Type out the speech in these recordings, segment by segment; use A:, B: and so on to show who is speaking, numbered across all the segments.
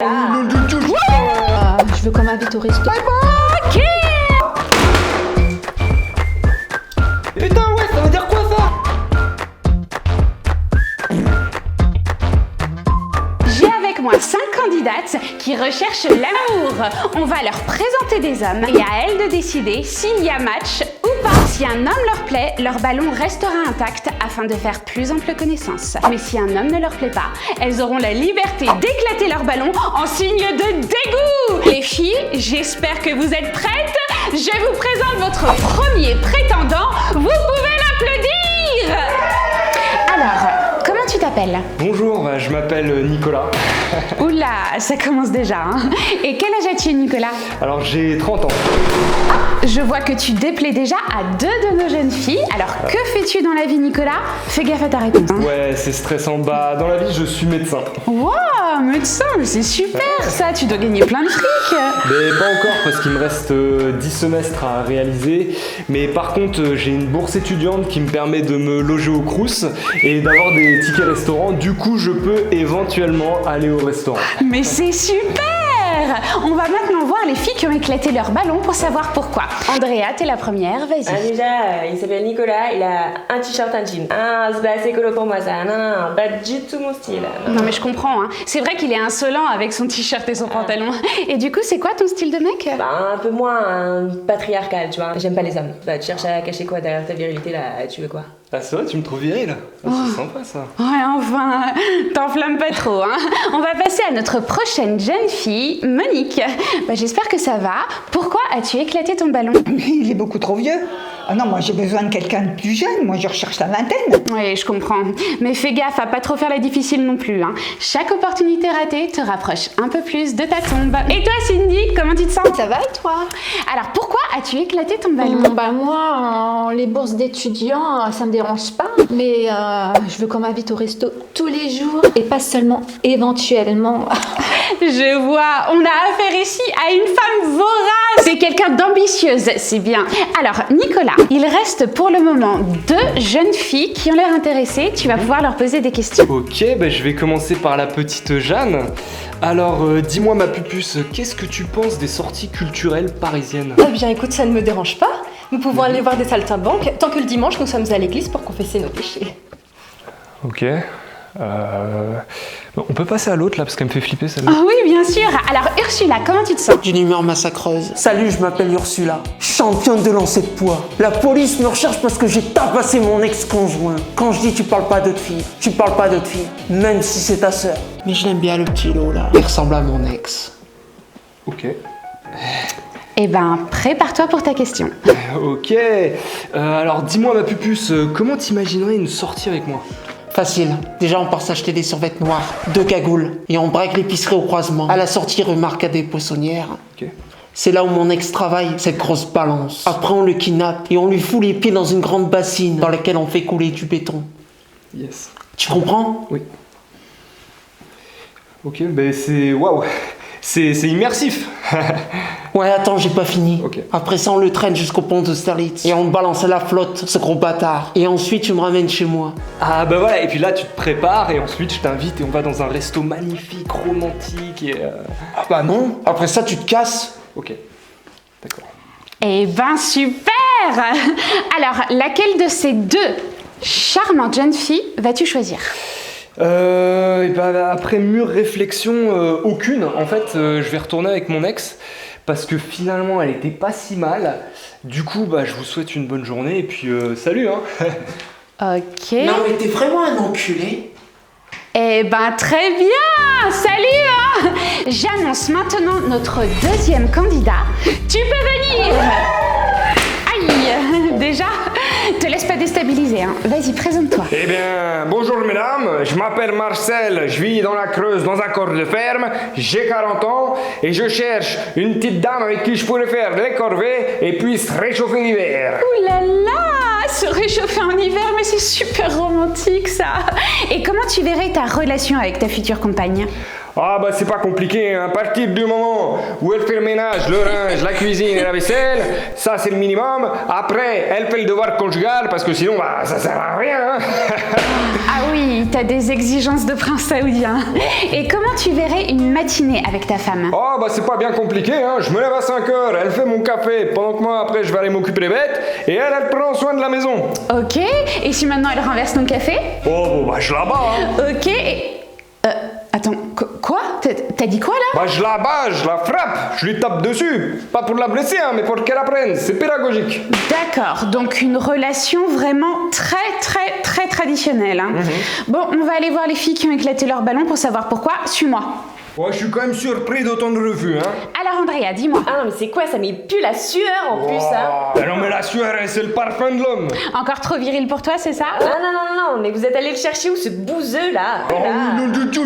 A: Je veux qu'on m'invite au resto.
B: Ok.
C: Putain, ouais, ça veut dire quoi ça?
B: J'ai avec moi 5 candidates qui recherchent l'amour. On va leur présenter des hommes et à elles de décider s'il y a match ou pas. Si un homme leur plaît, leur ballon restera intact afin de faire plus ample connaissance. Mais si un homme ne leur plaît pas, elles auront la liberté d'éclater leur ballon en signe de dégoût. Les filles, j'espère que vous êtes prêtes. Je vous présente votre premier prétendant. Vous pouvez l'applaudir. Alors, comment tu t'appelles?
C: Bonjour, je m'appelle Nicolas.
B: Oula, ça commence déjà, hein. Et quel âge as-tu, Nicolas?
C: Alors j'ai 30 ans.
B: Je vois que tu déplais déjà à 2 de nos jeunes filles. Alors, que fais-tu dans la vie, Nicolas? Fais gaffe à ta réponse.
C: Ouais, c'est stressant. Bah, dans la vie, je suis médecin.
B: Wow, médecin, mais c'est super ça, tu dois gagner plein de fric.
C: Mais pas encore, parce qu'il me reste 10 semestres à réaliser. Mais par contre, j'ai une bourse étudiante qui me permet de me loger au Crous et d'avoir des tickets restaurants. Du coup, je peux éventuellement aller au restaurant.
B: Mais c'est super. On va maintenant voir les filles qui ont éclaté leur ballon pour savoir pourquoi. Andrea, t'es la première, vas-y.
D: Ah, déjà, il s'appelle Nicolas, il a un t-shirt, un jean. Ah, c'est pas assez colo pour moi ça. Non, pas du tout mon style.
B: Non mais je comprends, hein. C'est vrai qu'il est insolent avec son t-shirt et son pantalon. Et du coup, c'est quoi ton style de mec?
D: Bah, un peu moins patriarcal, tu vois. J'aime pas les hommes. Bah, tu cherches à cacher quoi derrière ta virilité là? Tu veux quoi?
C: Ah, c'est vrai, tu me trouves viril? Ah, c'est sympa ça.
B: Ouais, enfin, t'enflammes pas trop, hein. On va passer à notre prochaine jeune fille, Monique. Bah, j'espère que ça va. Pourquoi as-tu éclaté ton ballon?
E: Il est beaucoup trop vieux. Ah non, moi j'ai besoin de quelqu'un de plus jeune. Moi je recherche la vingtaine.
B: Oui, je comprends. Mais fais gaffe à pas trop faire la difficile non plus, hein. Chaque opportunité ratée te rapproche un peu plus de ta tombe. Et toi, Cindy, comment tu te sens?
A: Ça va et toi?
B: Alors, pourquoi as-tu éclaté ton ballon?
A: Bah moi, les bourses d'étudiants, ça me dérange pas. Mais je veux qu'on m'invite au resto tous les jours et pas seulement éventuellement.
B: Je vois, on a affaire ici à une femme vorace. C'est quelqu'un d'ambitieuse, c'est bien. Alors, Nicolas, il reste pour le moment 2 jeunes filles qui ont l'air intéressées. Tu vas pouvoir leur poser des questions.
C: Ok, bah, je vais commencer par la petite Jeanne. Alors, dis-moi ma pupuce, qu'est-ce que tu penses des sorties culturelles parisiennes?
F: Eh bien écoute, ça ne me dérange pas. Nous pouvons aller voir des saltimbanques tant que le dimanche nous sommes à l'église pour confesser nos péchés.
C: Ok. On peut passer à l'autre là parce qu'elle me fait flipper celle-là.
B: Oh oui, bien sûr. Alors, Ursula, comment tu te sens?
G: D'une humeur massacreuse. Salut, je m'appelle Ursula, championne de lancer de poids. La police me recherche parce que j'ai tabassé mon ex-conjoint. Quand je dis tu parles pas d'autre fille, tu parles pas d'autre fille, même si c'est ta sœur. Mais je l'aime bien le petit lot là, il ressemble à mon ex.
C: Ok.
B: Eh ben, prépare-toi pour ta question.
C: Ok. Alors dis-moi ma pupuce, comment t'imaginerais une sortie avec moi?
G: Facile. Déjà, on part s'acheter des survêtements noirs, 2 cagoules, et on braque l'épicerie au croisement. À la sortie, rue Marcadet des Poissonnières.
C: Ok.
G: C'est là où mon ex travaille, cette grosse balance. Après, on le kidnappe et on lui fout les pieds dans une grande bassine dans laquelle on fait couler du béton.
C: Yes.
G: Tu comprends?
C: Oui. Ok, ben c'est... Waouh. C'est immersif.
G: Ouais, attends, j'ai pas fini.
C: Ok.
G: Après ça, on le traîne jusqu'au pont d'Austerlitz. Et on le balance à la flotte, ce gros bâtard. Et ensuite, tu me ramènes chez moi.
C: Ah bah voilà, et puis là tu te prépares et ensuite je t'invite et on va dans un resto magnifique, romantique et...
G: Ah bah non. Après ça, tu te casses.
C: Ok. D'accord.
B: Eh ben, super. Alors, laquelle de ces 2 charmantes jeunes filles vas-tu choisir?
C: Et bah, après mûre réflexion, aucune. En fait, je vais retourner avec mon ex parce que finalement, elle était pas si mal. Du coup, bah, je vous souhaite une bonne journée et puis salut, hein.
B: Ok.
G: Non, mais t'es vraiment un enculé.
B: Eh ben, très bien. Salut, hein. J'annonce maintenant notre 2e candidat. Tu peux venir. Aïe, déjà, te laisse pas déstabiliser, hein. Vas-y, présente-toi.
H: Eh bien, bonjour mesdames, je m'appelle Marcel, je vis dans la Creuse dans un corps de ferme, j'ai 40 ans et je cherche une petite dame avec qui je pourrais faire les corvées et puis se réchauffer l'hiver.
B: Ouh là là, se réchauffer en hiver, mais c'est super romantique ça. Et comment tu verrais ta relation avec ta future compagne?
H: Ah bah c'est pas compliqué, hein. À partir du moment où elle fait le ménage, le linge, la cuisine et la vaisselle, ça c'est le minimum. Après, elle fait le devoir conjugal parce que sinon bah, ça sert à rien. Hein.
B: Ah oui, oui, t'as des exigences de prince saoudien. Et comment tu verrais une matinée avec ta femme?
H: Oh, bah c'est pas bien compliqué, hein. Je me lève à 5h, elle fait mon café, pendant que moi, après, je vais aller m'occuper des bêtes, et elle prend soin de la maison.
B: Ok, et si maintenant elle renverse ton café?
H: Oh, bon, bah je la bats, hein.
B: Ok, et... attends, quoi? T'as dit quoi là?
H: Bah je la bats, je la frappe, je lui tape dessus. Pas pour la blesser, hein, mais pour qu'elle apprenne, c'est pédagogique.
B: D'accord, donc une relation vraiment très traditionnelle. Hein. Bon, on va aller voir les filles qui ont éclaté leur ballon pour savoir pourquoi. Suis-moi.
H: Ouais, je suis quand même surpris d'autant de refus, hein.
B: Alors Andrea, dis-moi.
D: Ah non, mais c'est quoi ça? Mais il pue la sueur en plus, hein.
H: Ben non, mais la sueur, c'est le parfum de l'homme.
B: Encore trop viril pour toi, c'est ça?
D: Ah non, mais vous êtes allé le chercher où ce bouseux là?
H: Oh, non, du tout.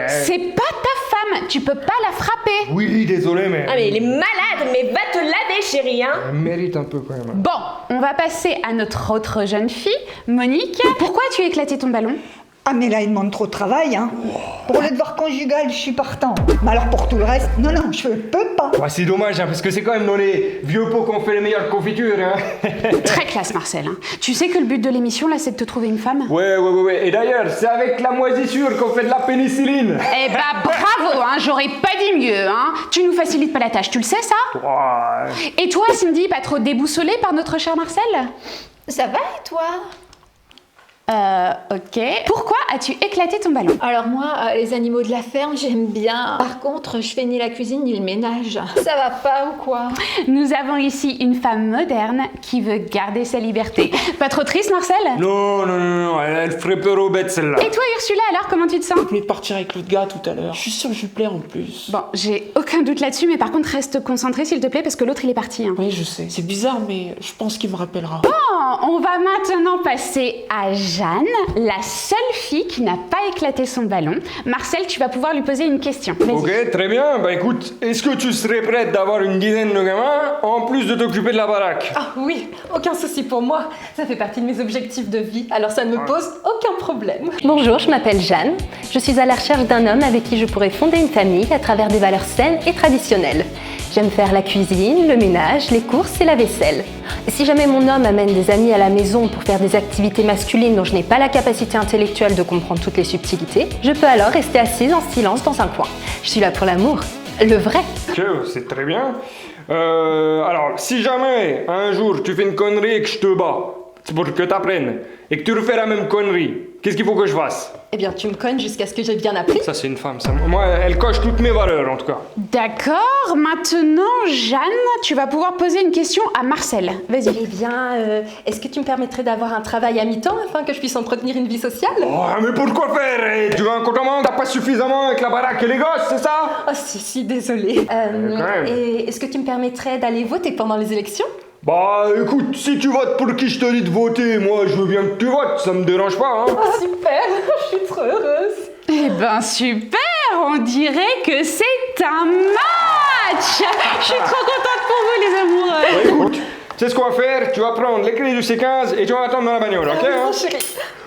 B: C'est pas ta femme, tu peux pas la frapper.
H: Oui, désolé, mais...
D: Ah mais il est malade, mais va te laver chérie, hein.
H: Elle mérite un peu quand même.
B: Bon, on va passer à notre autre jeune fille, Monique. Pourquoi tu as éclaté ton ballon?
E: Ah mais là, il demande trop de travail, hein. Pour le devoir conjugal, je suis partant. Mais alors pour tout le reste, non, je peux pas.
H: Bah, c'est dommage, hein, parce que c'est quand même dans les vieux pots qu'on fait les meilleures confitures, hein.
B: Très classe, Marcel. Hein. Tu sais que le but de l'émission, là, c'est de te trouver une femme?
H: Ouais. Et d'ailleurs, c'est avec la moisissure qu'on fait de la pénicilline.
B: Eh bah bravo, hein, j'aurais pas dit mieux. Hein. Tu nous facilites pas la tâche, tu le sais ça?
H: Ouais.
B: Et toi, Cindy, pas trop déboussolée par notre cher Marcel?
A: Ça va et toi?
B: Ok. Pourquoi as-tu éclaté ton ballon?
A: Alors moi, les animaux de la ferme, j'aime bien. Par contre, je fais ni la cuisine ni le ménage. Ça va pas ou quoi?
B: Nous avons ici une femme moderne qui veut garder sa liberté. Pas trop triste, Marcel?
H: Non, elle ferait peur aux bêtes, celle-là.
B: Et toi, Ursula, alors, comment tu te sens?
G: Je venais de partir avec l'autre gars tout à l'heure. Je suis sûre que je lui plais en plus.
B: Bon, j'ai aucun doute là-dessus, mais par contre, reste concentré, s'il te plaît, parce que l'autre, il est parti. Hein.
G: Oui, je sais. C'est bizarre, mais je pense qu'il me rappellera.
B: Bon, on va maintenant passer à Jeanne, la seule fille qui n'a pas éclaté son ballon. Marcel, tu vas pouvoir lui poser une question. Vas-y.
H: Ok, très bien. Bah écoute, est-ce que tu serais prête d'avoir une dizaine de gamins en plus de t'occuper de la baraque?
F: Ah oui, aucun souci pour moi. Ça fait partie de mes objectifs de vie, alors ça ne me pose aucun problème.
I: Bonjour, je m'appelle Jeanne. Je suis à la recherche d'un homme avec qui je pourrais fonder une famille à travers des valeurs saines et traditionnelles. J'aime faire la cuisine, le ménage, les courses et la vaisselle. Si jamais mon homme amène des amis à la maison pour faire des activités masculines dont je n'ai pas la capacité intellectuelle de comprendre toutes les subtilités, je peux alors rester assise en silence dans un coin. Je suis là pour l'amour, le vrai.
H: Ok, c'est très bien. Alors, si jamais un jour tu fais une connerie et que je te bats, c'est pour que t'apprennes, et que tu refais la même connerie, qu'est-ce qu'il faut que je fasse?
F: Eh bien, tu me cognes jusqu'à ce que j'ai bien appris.
H: Ça, c'est une femme, ça. Moi, elle coche toutes mes valeurs, en tout cas.
B: D'accord, maintenant, Jeanne, tu vas pouvoir poser une question à Marcel. Vas-y.
F: Eh bien, est-ce que tu me permettrais d'avoir un travail à mi-temps afin que je puisse entretenir une vie sociale?
H: Oh, mais pourquoi faire? Tu veux un compte en banque? T'as pas suffisamment avec la baraque et les gosses, c'est ça?
F: Oh si, désolée.
H: même.
F: Et est-ce que tu me permettrais d'aller voter pendant les élections?
H: Bah écoute, si tu votes pour qui je te dis de voter, moi je veux bien que tu votes, ça me dérange pas, hein.
F: Oh super, je suis trop heureuse.
B: Eh ben super, on dirait que c'est un match. Je suis trop contente pour vous les amoureux.
H: Ouais, écoute, tu sais ce qu'on va faire? Tu vas prendre les clés du C15 et tu vas attendre dans la bagnole, ok?
F: Oh
H: Hein?
F: chérie.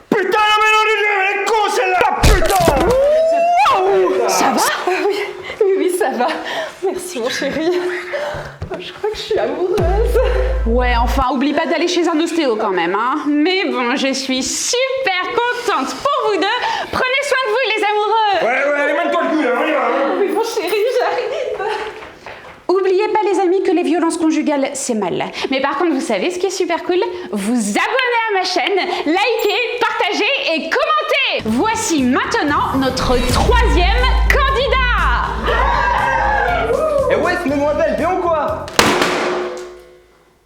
H: Putain, la mélodie du jeu, elle est con celle-là! Putain!
F: Ça va? Oui, ça va. Merci mon chéri. Oh, je crois que je suis amoureuse.
B: Ouais, enfin, oublie pas d'aller chez un ostéo quand même, hein. Mais bon, je suis super contente pour vous deux. Prenez soin de vous les amoureux.
H: Ouais, allez, mène-toi le cul là, on y va! Hein?
F: Oui mon chéri, j'arrive.
B: Oubliez pas les amis que les violences conjugales c'est mal. Mais par contre vous savez ce qui est super cool? Vous abonnez à ma chaîne, likez, partagez et commentez. Voici maintenant notre troisième candidat.
C: Eh ouais, mademoiselle, bien ou quoi?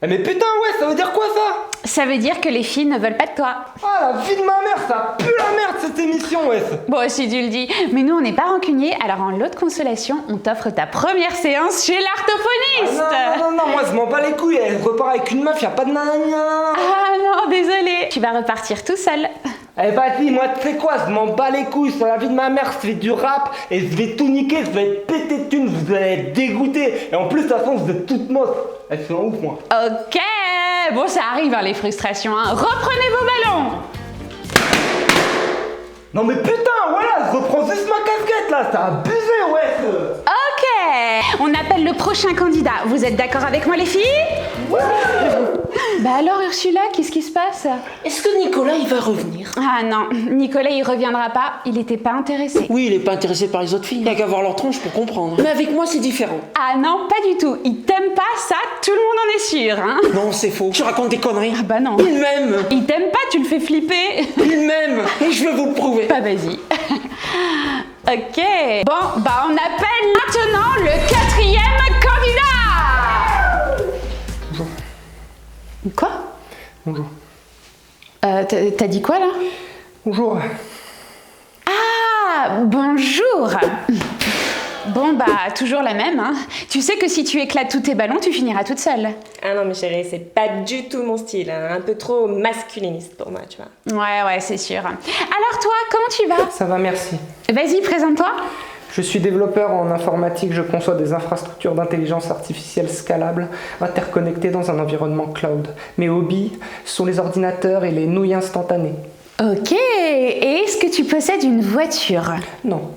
C: Eh mais putain, ouais, ça veut dire quoi ça?
B: Ça veut dire que les filles ne veulent pas de toi.
C: Ah, la vie de ma mère, ça pue la merde cette émission, ouais.
B: Bon, si tu le dis. Mais nous, on n'est pas rancuniers, alors en lot de consolation, on t'offre ta première séance chez l'orthophoniste.
C: Non, moi je m'en bats les couilles, elle repart avec une meuf, y'a pas de nanana.
B: Ah non, désolé. Tu vas repartir tout seul.
C: Eh vas-y, moi tu sais quoi, je m'en bats les couilles sur la vie de ma mère, je fais du rap et je vais tout niquer, je vais être pété de thunes, vous allez être dégoûtés. Et en plus, de toute façon, vous êtes toutes moches. Elles sont ouf, moi.
B: Ok. Bon, ça arrive, hein, les frustrations. Hein. Reprenez vos ballons.
C: Non mais putain, voilà, je reprends juste ma casquette là, c'est abusé, ouais.
B: Ok. On appelle le prochain candidat. Vous êtes d'accord avec moi, les filles? Bah alors Ursula, qu'est-ce qui se passe?
G: Est-ce que Nicolas, il va revenir?
B: Ah non, Nicolas il reviendra pas, il était pas intéressé.
G: Oui, il est pas intéressé par les autres filles. Il n'y a qu'à voir leur tronche pour comprendre. Mais avec moi, c'est différent.
B: Ah non, pas du tout, il t'aime pas, ça, tout le monde en est sûr, hein.
G: Non, c'est faux. Tu racontes des conneries.
B: Ah bah non.
G: Il m'aime.
B: Il t'aime pas, tu le fais flipper.
G: Il m'aime. Et je vais vous le prouver.
B: Bah vas-y. Ok. Bon, bah on appelle maintenant le 4e candidat.
C: Bonjour.
B: Quoi?
C: Bonjour.
B: T'as dit quoi là?
C: Bonjour.
B: Ah, bonjour. Bon bah toujours la même, hein. Tu sais que si tu éclates tous tes ballons, tu finiras toute seule.
D: Ah non, mais chérie, c'est pas du tout mon style, hein. Un peu trop masculiniste pour moi, tu vois.
B: Ouais, c'est sûr. Alors toi, comment tu vas?
J: Ça va, merci.
B: Vas-y, présente-toi.
J: Je suis développeur en informatique, je conçois des infrastructures d'intelligence artificielle scalables, interconnectées dans un environnement cloud. Mes hobbies sont les ordinateurs et les nouilles instantanées.
B: Ok, et est-ce que tu possèdes une voiture?
J: Non.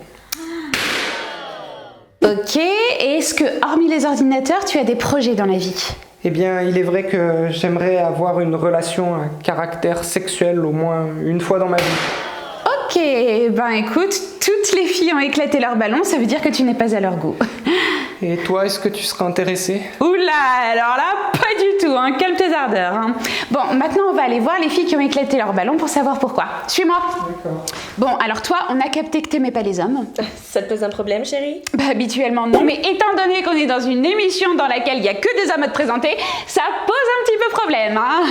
B: Ok, et est-ce que, hormis les ordinateurs, tu as des projets dans la vie?
J: Eh bien, il est vrai que j'aimerais avoir une relation à caractère sexuel au moins une fois dans ma vie.
B: Ok, ben écoute, toutes les filles ont éclaté leur ballon, ça veut dire que tu n'es pas à leur goût.
J: Et toi, est-ce que tu serais intéressée?
B: Oula, alors là, pas du tout, hein, calme tes ardeurs. Hein. Bon, maintenant on va aller voir les filles qui ont éclaté leur ballon pour savoir pourquoi. Suis-moi.
J: D'accord.
B: Bon, alors toi, on a capté que t'aimais pas les hommes.
D: Ça te pose un problème, chérie?
B: Bah habituellement non, mais étant donné qu'on est dans une émission dans laquelle il y a que des hommes à te présenter, ça pose un petit peu problème, hein.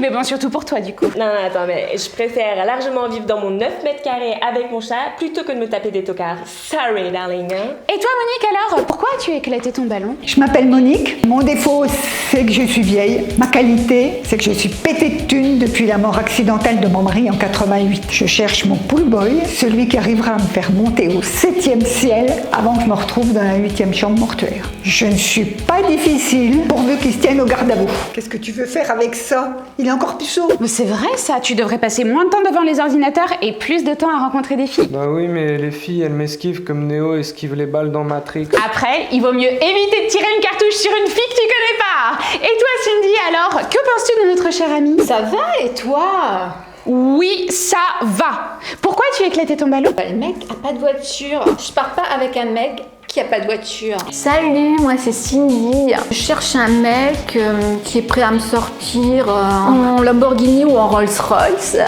B: Mais bon, surtout pour toi du coup.
D: Non, attends, mais je préfère largement vivre dans mon 9 mètres carrés avec mon chat plutôt que de me taper des tocards. Sorry, darling, hein.
B: Et toi Monique alors, pourquoi as-tu éclaté ton ballon?
E: Je m'appelle Monique. Mon défaut, c'est que je suis vieille. Ma qualité, c'est que je suis pétée de thunes depuis la mort accidentelle de mon mari en 88. Je cherche mon pool boy, celui qui arrivera à me faire monter au 7e ciel avant que je me retrouve dans la 8e chambre mortuaire. Je ne suis pas difficile pourvu qu'il se tienne au garde à vous. Qu'est-ce que tu veux faire avec ça? Il est encore puceau.
B: Mais c'est vrai ça, tu devrais passer moins de temps devant les ordinateurs et plus de temps à rencontrer des filles.
J: Bah oui, mais les filles, elles m'esquivent comme Neo esquive les balles dans Matrix.
B: Après, il vaut mieux éviter de tirer une cartouche sur une fille que tu connais pas. Et toi Cindy alors, que penses-tu de notre cher ami?
A: Ça va et toi?
B: Oui, ça va. Pourquoi tu as éclaté ton ballon?
A: Bah, le mec a pas de voiture. Je pars pas avec un mec qui a pas de voiture.
K: Salut, moi c'est Cindy. Je cherche un mec qui est prêt à me sortir en Lamborghini ou en Rolls-Royce.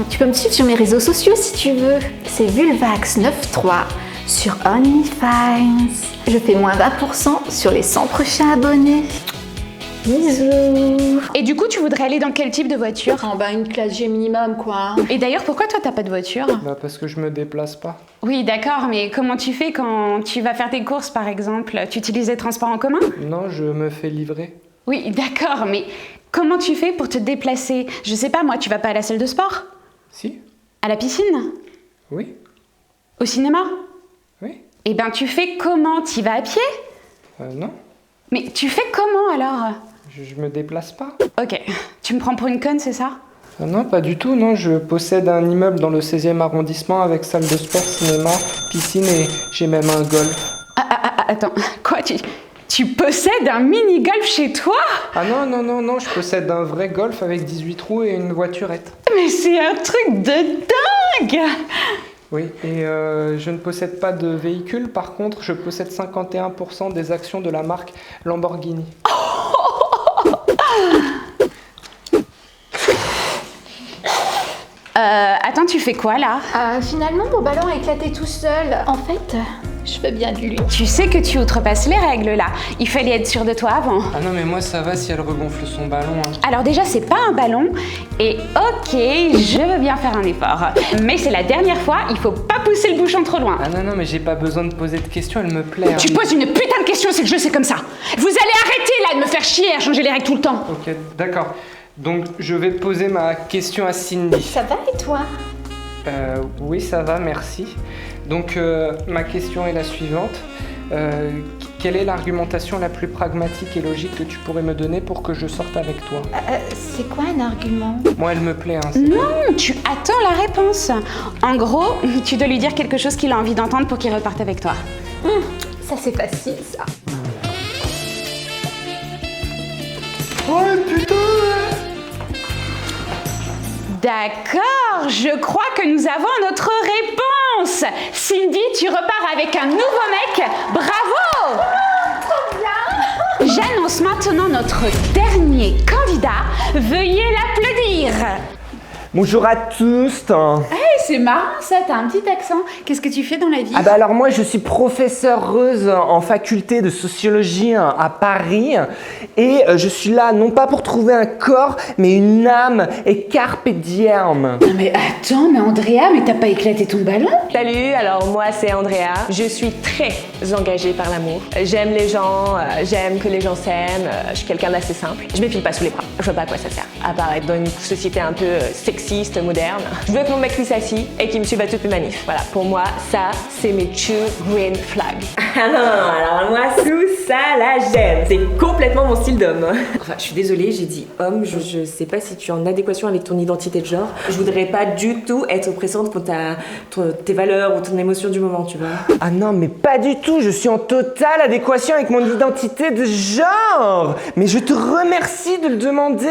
K: Tu peux me suivre sur mes réseaux sociaux si tu veux. C'est Vulvax93 sur OnlyFans. Je fais moins 20% sur les 100 prochains abonnés. Bisous.
B: Et du coup, tu voudrais aller dans quel type de voiture?
A: Oh bah une classe G minimum quoi.
B: Et d'ailleurs, pourquoi toi t'as pas de voiture?
J: Bah parce que je me déplace pas.
B: Oui, d'accord, mais comment tu fais quand tu vas faire tes courses par exemple? Tu utilises les transports en commun?
J: Non, je me fais livrer.
B: Oui, d'accord, mais comment tu fais pour te déplacer? Je sais pas, moi, tu vas pas à la salle de sport?
J: Si.
B: À la piscine?
J: Oui.
B: Au cinéma?
J: Oui.
B: Eh ben, tu fais comment? Tu vas à pied?
J: Non.
B: Mais tu fais comment alors?
J: Je me déplace pas.
B: Ok, tu me prends pour une conne, c'est ça?
J: Non, pas du tout, non. Je possède un immeuble dans le 16e arrondissement avec salle de sport, cinéma, piscine et j'ai même un golf.
B: Attends, quoi? Tu possèdes un mini-golf chez toi?
J: Ah non, je possède un vrai golf avec 18 trous et une voiturette.
B: Mais c'est un truc de dingue!
J: Oui, et je ne possède pas de véhicule, par contre, je possède 51% des actions de la marque Lamborghini.
B: Attends, tu fais quoi là?
K: Finalement, mon ballon a éclaté tout seul. En fait, je veux bien de lui.
B: Tu sais que tu outrepasses les règles là. Il fallait être sûr de toi avant.
J: Ah non, mais moi ça va si elle regonfle son ballon. Hein.
B: Alors déjà, c'est pas un ballon. Et ok, je veux bien faire un effort. Mais c'est la dernière fois, il faut pas pousser le bouchon trop loin.
J: Ah non, mais j'ai pas besoin de poser de questions, elle me plaît. Hein.
B: Tu poses une putain de question, c'est que je sais comme ça. Vous allez arrêter là de me faire chier à changer les règles tout le temps.
J: Ok, d'accord. Donc je vais poser ma question à Cindy.
K: Ça va et toi?
J: Oui, ça va, merci. Donc ma question est la suivante. Quelle est l'argumentation la plus pragmatique et logique que tu pourrais me donner pour que je sorte avec toi?
K: C'est quoi un argument?
J: Moi, elle me plaît. Hein,
B: non, tu attends la réponse. En gros, tu dois lui dire quelque chose qu'il a envie d'entendre pour qu'il reparte avec toi.
K: Ça c'est facile ça.
H: Ouais, putain.
B: D'accord, je crois que nous avons notre réponse. Cindy, tu repars avec un nouveau mec. Bravo!
K: Trop bien!
B: J'annonce maintenant notre dernier candidat. Veuillez l'applaudir.
G: Bonjour à tous.
B: Hey, c'est marrant ça, t'as un petit accent. Qu'est-ce que tu fais dans la vie?
G: Ah bah alors moi je suis professeure en faculté de sociologie à Paris et je suis là non pas pour trouver un corps mais une âme et carpe diem.
B: Non mais attends, mais Andrea, mais t'as pas éclaté ton ballon?
D: Salut, alors moi c'est Andrea. Je suis très engagée par l'amour. J'aime les gens, j'aime que les gens s'aiment. Je suis quelqu'un d'assez simple. Je m'épile pas sous les bras. Je vois pas à quoi ça sert. À part être dans une société un peu sexiste, moderne. Je veux que mon mec puisse assis et qu'il me suive à toutes mes manifs. Voilà, pour moi, ça, c'est mes true green flags. Ah non, alors moi, tout ça, là, j'aime. C'est complètement mon style d'homme. Enfin, je suis désolée, j'ai dit homme. Je sais pas si tu es en adéquation avec ton identité de genre. Je voudrais pas du tout être oppressante contre tes valeurs ou ton émotion du moment, tu vois.
G: Ah non mais pas du tout, je suis en totale adéquation avec mon identité de genre. Mais je te remercie de le demander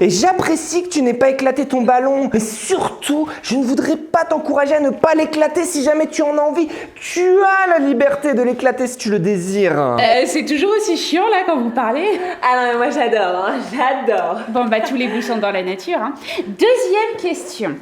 G: et j'apprécie que tu n'aies pas éclaté ton ballon. Mais surtout, je ne voudrais pas t'encourager à ne pas l'éclater si jamais tu en as envie. Tu as la liberté de l'éclater si tu le désires.
B: C'est toujours aussi chiant là quand vous parlez.
D: Ah non mais moi j'adore, hein, j'adore.
B: Bon bah tous les goûts sont dans la nature. Hein. Deuxième question.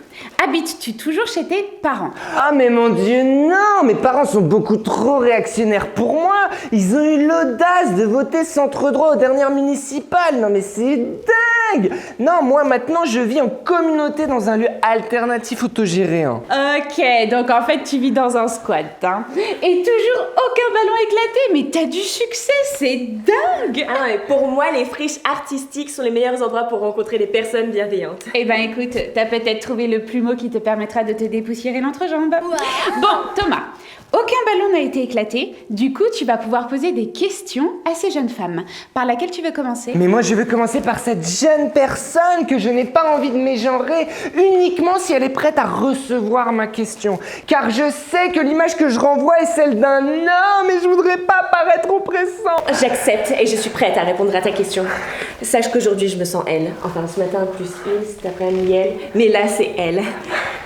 B: Habites-tu toujours chez tes parents?
G: Ah mais mon Dieu, non! Mes parents sont beaucoup trop réactionnaires pour moi. Ils ont eu l'audace de voter centre droit aux dernières municipales. Non mais c'est dingue! Non, moi maintenant je vis en communauté dans un lieu alternatif autogéré. Hein.
B: Ok, donc en fait tu vis dans un squat. Hein. Et toujours aucun ballon éclaté, mais t'as du succès, c'est dingue!
D: Ah non, mais pour moi les friches artistiques sont les meilleurs endroits pour rencontrer des personnes bienveillantes.
B: Eh ben écoute, t'as peut-être trouvé le plumeau qui te permettra de te dépoussiérer l'entrejambe. Bon, Thomas, aucun ballon n'a été éclaté, du coup tu vas pouvoir poser des questions à ces jeunes femmes. Par laquelle tu veux commencer?
G: Mais moi je veux commencer par cette jeune personne que je n'ai pas envie de mégenrer uniquement si elle est prête à recevoir ma question. Car je sais que l'image que je renvoie est celle d'un homme et je voudrais pas paraître oppressant.
D: J'accepte et je suis prête à répondre à ta question. Sache qu'aujourd'hui je me sens elle. Enfin ce matin plus il, cet après-midi elle. Mais là c'est elle.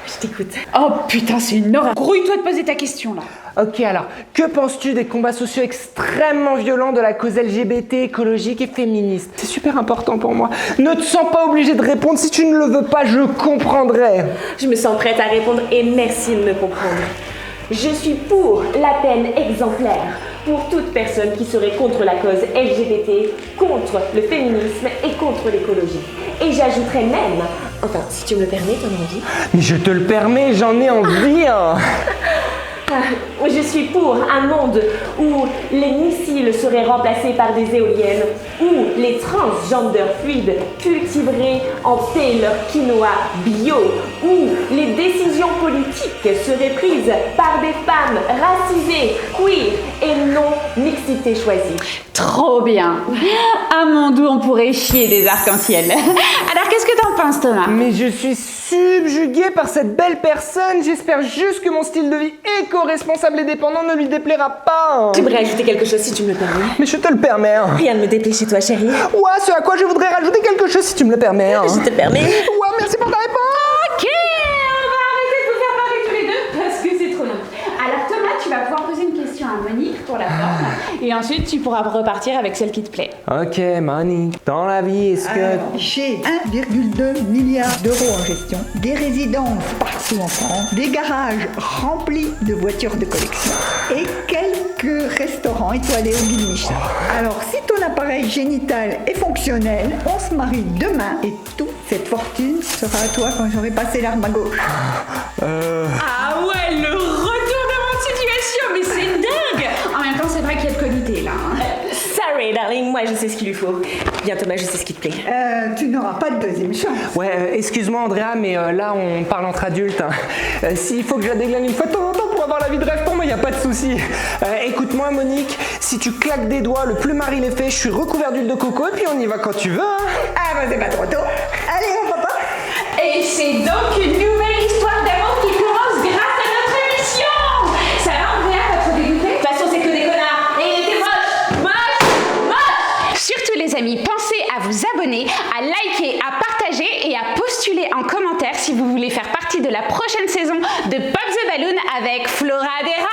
D: Je t'écoute.
B: Oh putain, c'est une horreur. Grouille-toi de poser ta question là.
G: Ok alors, que penses-tu des combats sociaux extrêmement violents de la cause LGBT, écologique et féministe? C'est super important pour moi. Ne te sens pas obligé de répondre, si tu ne le veux pas, je comprendrai.
D: Je me sens prête à répondre et merci de me comprendre. Je suis pour la peine exemplaire pour toute personne qui serait contre la cause LGBT, contre le féminisme et contre l'écologie. Et j'ajouterais même, enfin si tu me le permets, t'en as envie?
G: Mais je te le permets, j'en ai envie.
D: Je suis pour un monde où les missiles seraient remplacés par des éoliennes, où les transgenders fluides cultiveraient en paix leur quinoa bio, où les décisions politiques seraient prises par des femmes racisées, queer et non mixité choisie.
B: Trop bien. Un monde où on pourrait chier des arcs-en-ciel. Alors qu'est-ce que t'en penses, Thomas?
G: Mais je suis subjuguée par cette belle personne. J'espère juste que mon style de vie éco-responsable et dépendant ne lui déplaira pas.
D: J'aimerais ajouter quelque chose si tu me le permets.
G: Mais je te le permets.
D: Rien ne me déplaît chez toi, chérie.
G: Ouais, ce à quoi je voudrais rajouter quelque chose si tu me le permets.
D: Je te le permets.
G: Ouais, merci pour ta réponse.
B: Ok, on va arrêter de vous faire parler tous les deux parce que c'est trop long. Alors Thomas, tu vas pouvoir poser une question à Monique pour la forme et ensuite tu pourras repartir avec celle qui te plaît.
G: Ok, Monique, dans la vie, est-ce que...
E: Alors, j'ai 1,2 milliard d'euros en gestion, des résidences partout en France, des garages remplis de voitures de collection et quelques restaurants étoilés au guide Michelin. Alors, si ton appareil génital est fonctionnel, on se marie demain et toute cette fortune sera à toi quand j'aurai passé l'arme à gauche.
B: Ah ouais, le retournement de situation, mais c'est dingue. En même temps, c'est vrai qu'il y a de qualité là.
D: Sorry, darling, moi je sais ce qu'il lui faut. Bien Thomas, je sais ce qui te plaît.
E: Tu n'auras pas de deuxième chance.
G: Ouais, excuse-moi Andrea, mais là on parle entre adultes. S'il faut que je la déglingue une fois de temps en temps pour avoir la vie de rêve, pour moi y a pas de souci. Écoute-moi Monique, si tu claques des doigts, le plumard il est fait, je suis recouvert d'huile de coco et puis on y va quand tu veux. Hein.
E: Ah bah c'est pas trop tôt. Allez mon papa.
B: Et c'est donc une nouvelle histoire d'amour qui commence grâce à notre émission. Ça va Andrea, pas trop dégoûté? De toute façon, c'est que des connards. Et il était moche. Surtout les amis, pensez à vous abonner de la prochaine saison de Pop the Balloon avec Flora des